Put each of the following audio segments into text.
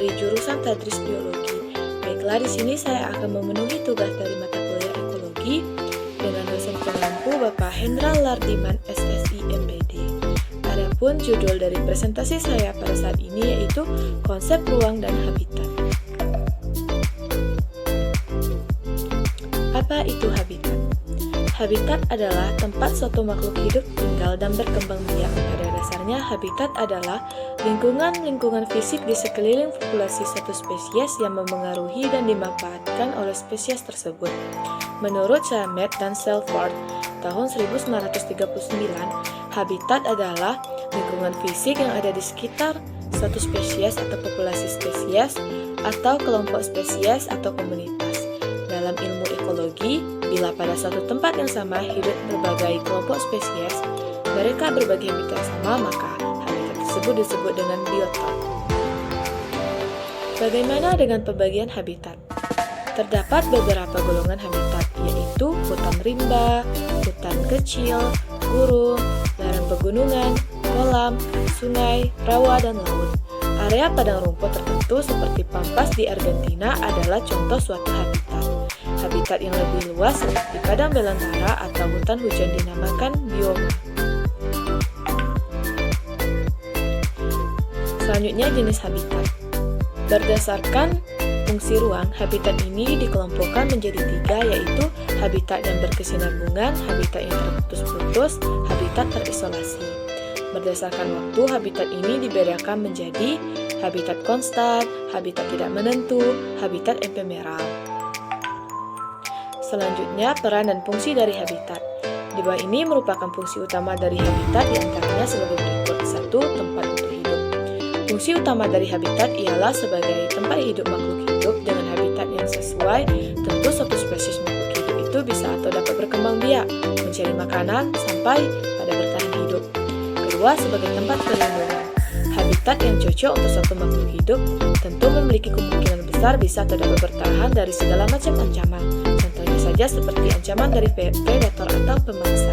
dari jurusan Tadris Biologi. Baiklah, di sini saya akan memenuhi tugas dari mata kuliah ekologi dengan dosen pengampu Bapak Hendra Lardiman SSI MPD. Adapun judul dari presentasi saya pada saat ini yaitu konsep ruang dan habitat. Apa itu habitat? Habitat adalah tempat suatu makhluk hidup tinggal dan berkembang biak. Pada dasarnya, habitat adalah lingkungan fisik di sekeliling populasi suatu spesies yang memengaruhi dan dimanfaatkan oleh spesies tersebut. Menurut Samet dan Selford, tahun 1939, habitat adalah lingkungan fisik yang ada di sekitar suatu spesies atau populasi spesies atau kelompok spesies atau komunitas. Dalam ilmu ekologi, bila pada suatu tempat yang sama hidup berbagai kelompok spesies, mereka berbagi habitat sama, maka habitat tersebut disebut dengan biotop. Bagaimana dengan pembagian habitat? Terdapat beberapa golongan habitat, yaitu hutan rimba, hutan kecil, gurun, lereng pegunungan, kolam, sungai, rawa, dan laut. Area padang rumput tertentu seperti Pampas di Argentina adalah contoh suatu habitat. Habitat yang lebih luas seperti padang belantara atau hutan hujan dinamakan bioma. Selanjutnya, jenis habitat. Berdasarkan fungsi ruang, habitat ini dikelompokkan menjadi 3, yaitu habitat yang berkesinambungan, habitat yang terputus-putus, habitat terisolasi. Berdasarkan waktu, habitat ini dibedakan menjadi habitat konstan, habitat tidak menentu, habitat efemeral. Selanjutnya, peran dan fungsi dari habitat. Di bawah ini merupakan fungsi utama dari habitat, diantaranya sebagai berikut. 1. Tempat untuk hidup. Fungsi utama dari habitat ialah sebagai tempat hidup makhluk hidup dengan habitat yang sesuai. Tentu suatu spesies makhluk hidup itu bisa atau dapat berkembang biak, mencari makanan, sampai pada bertahan hidup. Kedua, sebagai tempat perlindungan. Habitat yang cocok untuk suatu makhluk hidup tentu memiliki kemungkinan besar bisa atau dapat bertahan dari segala macam ancaman. Contohnya saja seperti ancaman dari predator atau pemangsa.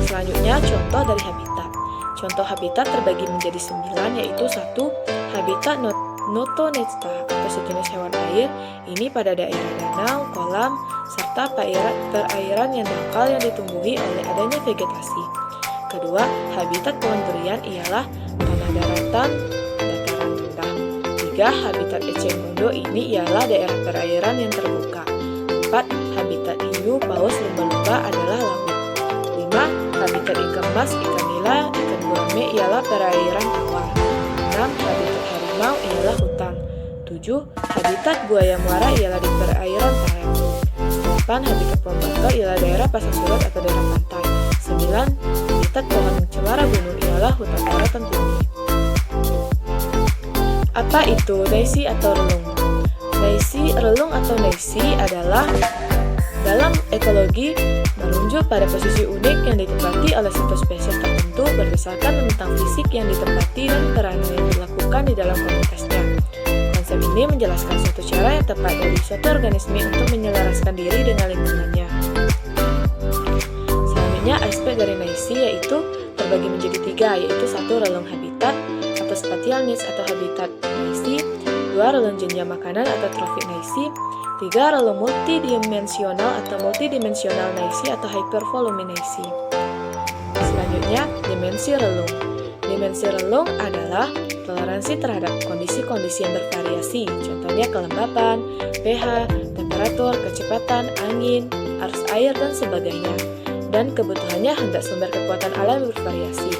Selanjutnya, contoh dari habitat. Contoh habitat terbagi menjadi 9, yaitu 1. Habitat notonesta atau sejenis hewan air. Ini pada daerah danau, kolam, serta perairan yang dangkal yang ditumbuhi oleh adanya vegetasi. Kedua, habitat pohon durian ialah tanah daratan, dataran rendah. 3. Habitat eceng gondok ini ialah daerah perairan yang terbuka. 4. Habitat hiu, paus, lumba-lumba adalah laut. 5. Habitat ikan mas, ikan nila, ikan gurame ialah perairan tawar. 6. Habitat harimau ialah hutan. 7. Habitat buaya muara ialah di perairan Parel. 8. Habitat pohon bangka ialah daerah pasang surut atau daerah pantai. 9. Habitat pohon cemara gunung ialah hutan daratan tinggi. Apa itu naisi atau relung? Relung atau naisi adalah dalam ekologi menunjuk pada posisi unik yang ditempati oleh suatu spesies tertentu berdasarkan tentang fisik yang ditempati dan peranan yang dilakukan di dalam komunitasnya. Konsep ini menjelaskan suatu cara yang tepat dari suatu organisme untuk menyelaraskan diri dengan lingkungannya. Selanjutnya, aspek dari naisi yaitu terbagi menjadi 3, yaitu 1. Relung habitat atau spatial niche atau habitat naisi. 2. Relung jenjang makanan atau trophic naisi. 3. Relung multidimensional atau multidimensional naisi atau hypervoluminaisi. Selanjutnya, dimensi relung. Dimensi relung adalah toleransi terhadap kondisi-kondisi yang bervariasi, contohnya kelembapan, pH, temperatur, kecepatan, angin, arus air, dan sebagainya. Dan kebutuhannya hendak sumber kekuatan alam bervariasi.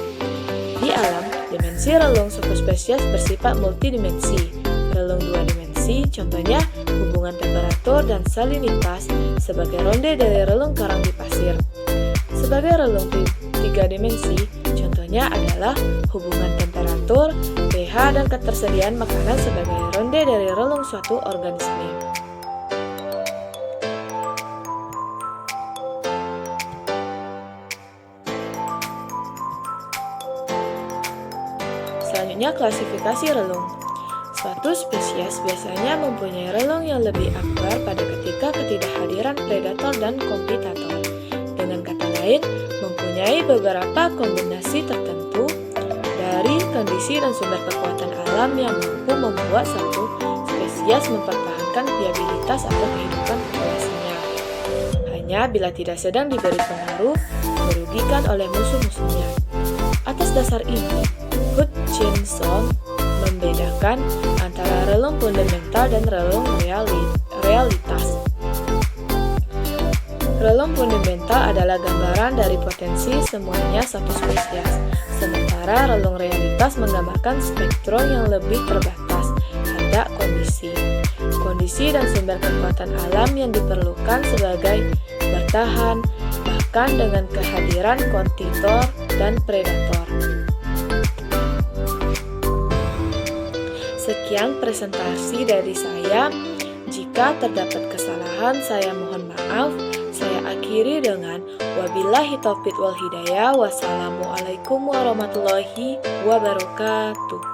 Di alam, dimensi relung suatu spesies bersifat multidimensi. Relung 2 dimensi, contohnya hubungan temperatur dan salinitas sebagai ronde dari relung karang di pasir. Sebagai relung 3 dimensi, contohnya adalah hubungan temperatur, pH, dan ketersediaan makanan sebagai ronde dari relung suatu organisme. Selanjutnya, klasifikasi relung. Suatu spesies biasanya mempunyai relung yang lebih akbar pada ketika ketidakhadiran predator dan kompetitor. Dengan kata lain mempunyai beberapa kombinasi tertentu dari kondisi dan sumber kekuatan alam yang mampu membuat satu spesies mempertahankan viabilitas atau kehidupan populasinya. Hanya bila tidak sedang diberi pengaruh merugikan oleh musuh-musuhnya. Atas dasar ini, Hutchinson membedakan antara relung fundamental dan relung realitas. Relung fundamental adalah gambaran dari potensi semuanya satu spesies, sementara relung realitas menggambarkan spektrum yang lebih terbatas pada kondisi dan sumber kekuatan alam yang diperlukan sebagai bertahan, bahkan dengan kehadiran kompetitor dan predator. Sekian presentasi dari saya. Jika terdapat kesalahan, saya mohon maaf. Saya akhiri dengan wabillahi taufiq wal hidayah. Wassalamualaikum warahmatullahi wabarakatuh.